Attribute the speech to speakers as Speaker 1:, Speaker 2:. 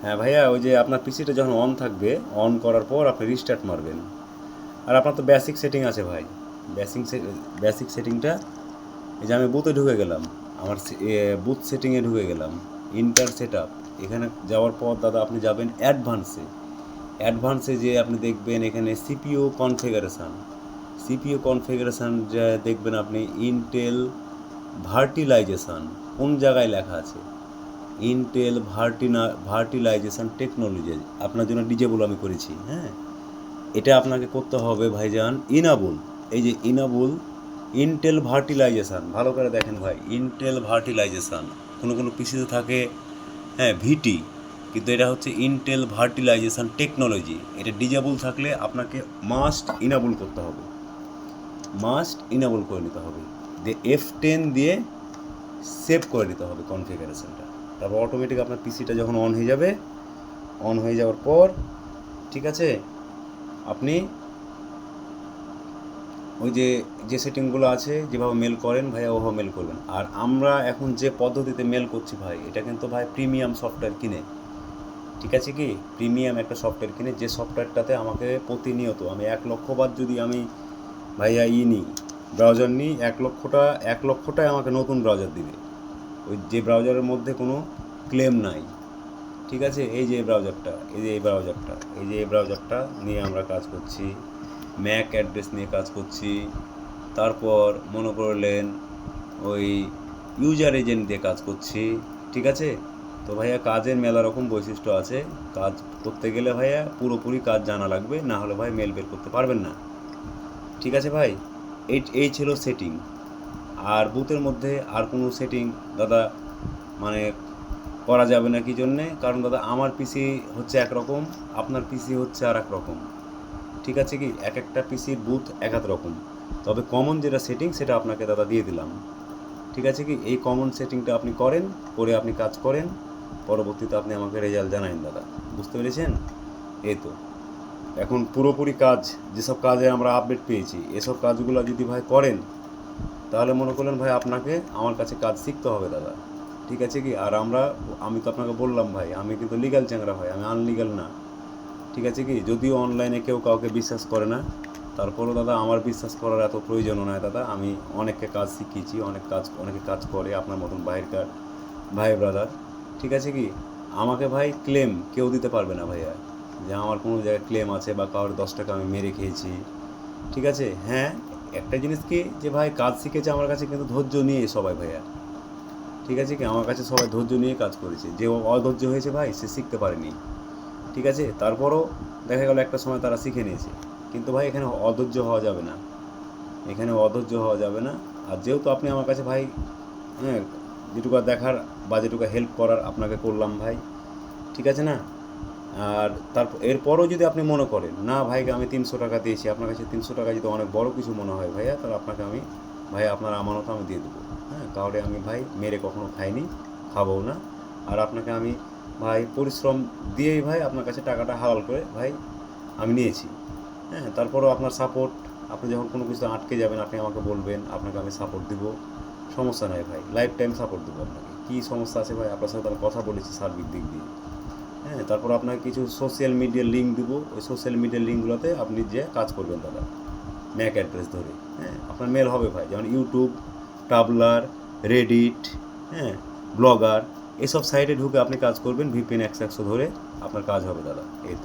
Speaker 1: হ্যাঁ ভাইয়া, ওই যে আপনার পিসিটা যখন অন থাকবে, অন করার পর আপনি রিস্টার্ট মারবেন। আর আপনার তো বেসিক সেটিং আছে ভাই। বেসিক বেসিক সেটিংটা, এই যে আমি বুথে ঢুকে গেলাম, আমার বুথ সেটিংয়ে ঢুকে গেলাম, ইন্টার সেট আপ। এখানে যাওয়ার পর দাদা আপনি যাবেন অ্যাডভান্সে। অ্যাডভান্সে যে আপনি দেখবেন এখানে সিপিইউ কনফিগারেশান। সিপিইউ কনফিগারেশান যা দেখবেন আপনি ইন্টেল ভার্টিলাইজেশান। কোন জায়গায় লেখা আছে? Intel virtualization technology. আপনার জন্য ডিজেবল আমি করেছি, হ্যাঁ। এটা আপনাকে করতে হবে ভাইজান ইনাবল। এই যে ইনাবল ইন্টেল ভার্টিলাইজেশান, ভালো করে দেখেন ভাই, ইন্টেল ভার্টিলাইজেশান। কোনো কোনো পিসিতে থাকে হ্যাঁ ভিটি, কিন্তু এটা হচ্ছে ইন্টেল ভার্টিলাইজেশান টেকনোলজি। এটা ডিজেবল থাকলে আপনাকে মাস্ট ইনাবল করতে হবে, মাস্ট ইনাবল করে নিতে হবে। দিয়ে F10 দিয়ে সেভ করে নিতে হবে কনফিগারেশনটা। তারপর অটোমেটিক আপনার পিসিটা যখন অন হয়ে যাবে, অন হয়ে যাওয়ার পর ঠিক আছে, আপনি ওই যে যে সেটিংগুলো আছে যেভাবে মেল করেন ভাইয়া ওভাবে মেল করবেন। আর আমরা এখন যে পদ্ধতিতে মেল করছি ভাই, এটা কিন্তু ভাই প্রিমিয়াম সফটওয়্যার কিনে, ঠিক আছে কি, প্রিমিয়াম একটা সফটওয়্যার কিনে, যে সফটওয়্যারটাতে আমাকে প্রতিনিয়ত আমি 1,00,000 বার যদি আমি ভাইয়া নিই, ব্রাউজার নিই, 1,00,000টায় আমাকে নতুন ব্রাউজার দিবে, ওই যে ব্রাউজারের মধ্যে কোনো ক্লেম নাই, ঠিক আছে। এই যে এই ব্রাউজারটা, এই যে এই ব্রাউজারটা, এই যে এই ব্রাউজারটা নিয়ে আমরা কাজ করছি, ম্যাক অ্যাড্রেস নিয়ে কাজ করছি। তারপর মনে করলেন ওই ইউজার এজেন্ট দিয়ে কাজ করছি, ঠিক আছে। তো ভাইয়া কাজের মেলা রকম বৈশিষ্ট্য আছে। কাজ করতে গেলে ভাইয়া পুরোপুরি কাজ জানা লাগবে, না হলে ভাই মেল বের করতে পারবেন না, ঠিক আছে ভাই। এই ছিল সেটিং। আর বুথের মধ্যে আর কোনো সেটিং দাদা মানে করা যাবে না, কি জন্যে? কারণ দাদা আমার পিসি হচ্ছে একরকম, আপনার পিসি হচ্ছে আর এক রকম, ঠিক আছে কি, এক একটা পিসির বুথ এক এক রকম। তবে কমন যেটা সেটিং সেটা আপনাকে দাদা দিয়ে দিলাম, ঠিক আছে কি। এই কমন সেটিংটা আপনি করেন, করে আপনি কাজ করেন, পরবর্তীতে আপনি আমাকে রেজাল্ট জানাইন দাদা, বুঝতে পেরেছেন? এই তো এখন পুরোপুরি কাজ, যেসব কাজে আমরা আপডেট পেয়েছি, এসব কাজগুলো যদি ভাই করেন, তাহলে মনে করলেন ভাই আপনাকে আমার কাছে কাজ শিখতে হবে দাদা, ঠিক আছে কি। আর আমি তো আপনাকে বললাম ভাই, আমি কিন্তু লিগ্যাল চ্যাংরা ভাই, আমি আনলিগ্যাল না, ঠিক আছে কি। যদিও অনলাইনে কেউ কাউকে বিশ্বাস করে না, তারপরও দাদা আমার বিশ্বাস করার এত প্রয়োজনও নয় দাদা। আমি অনেককে কাজ শিখিয়েছি, অনেকে কাজ করে আপনার মতন বাইরেকার ভাই ব্রাদার, ঠিক আছে কি। আমাকে ভাই ক্লেম কেউ দিতে পারবে না ভাইয়া, যে আমার কোনো জায়গায় ক্লেম আছে বা কারোর 10 টাকা আমি মেরে খেয়েছি, ঠিক আছে। হ্যাঁ, একটা জিনিস কি, যে ভাই কাজ শিখেছে আমার কাছে কিন্তু ধৈর্য নিয়ে সবাই ভাইয়া, ঠিক আছে কি, আমার কাছে সবাই ধৈর্য নিয়ে কাজ করেছে। যে অধৈর্য হয়েছে ভাই সে শিখতে পারেনি, ঠিক আছে। তারপরও দেখা গেল একটা সময় তারা শিখে নিয়েছে, কিন্তু ভাই এখানে অধৈর্য হওয়া যাবে না, এখানে অধৈর্য হওয়া যাবে না। আর যেহেতু আপনি আমার কাছে ভাই, হ্যাঁ, যেটুকু দেখার বা যেটুকু হেল্প করার আপনাকে করলাম ভাই, ঠিক আছে না। আর তারপর এরপরও যদি আপনি মনে করেন না ভাই আমি 300 টাকা দিয়েছি, আপনার কাছে 300 টাকা যদি অনেক বড় কিছু মনে হয় ভাইয়া, তাহলে আপনাকে আমি ভাই আপনার আমানত আমি দিয়ে দেবো, হ্যাঁ। কাউরে আমি ভাই মেরে কখনো খাইনি, খাবও না। আর আপনাকে আমি ভাই পরিশ্রম দিয়েই ভাই আপনার কাছে টাকাটা হালাল করে ভাই আমি নিয়েছি, হ্যাঁ। তারপরেও আপনার সাপোর্ট, আপনি যখন কোনো কিছু আটকে যাবেন আপনি আমাকে বলবেন, আপনাকে আমি সাপোর্ট দিব, সমস্যা নাই ভাই, লাইফ টাইম সাপোর্ট দেবো আপনাকে। কী সমস্যা আছে ভাই, আপনার সাথে আমি কথা বলেছি সার্বিক দিক দিয়ে, হ্যাঁ। তারপর আপনাকে কিছু সোশ্যাল মিডিয়ার লিঙ্ক দেবো, ওই সোশ্যাল মিডিয়ার লিঙ্কগুলোতে আপনি যে কাজ করবেন দাদা, ম্যাক অ্যাড্রেস ধরে, হ্যাঁ। আপনার মেল হবে ভাই, যেমন ইউটিউব, টাবলার, রেডিট, হ্যাঁ, ব্লগার, এসব সাইটে ঢুকে আপনি কাজ করবেন, ভিপিএন 100 ধরে আপনার কাজ হবে দাদা, এই তো।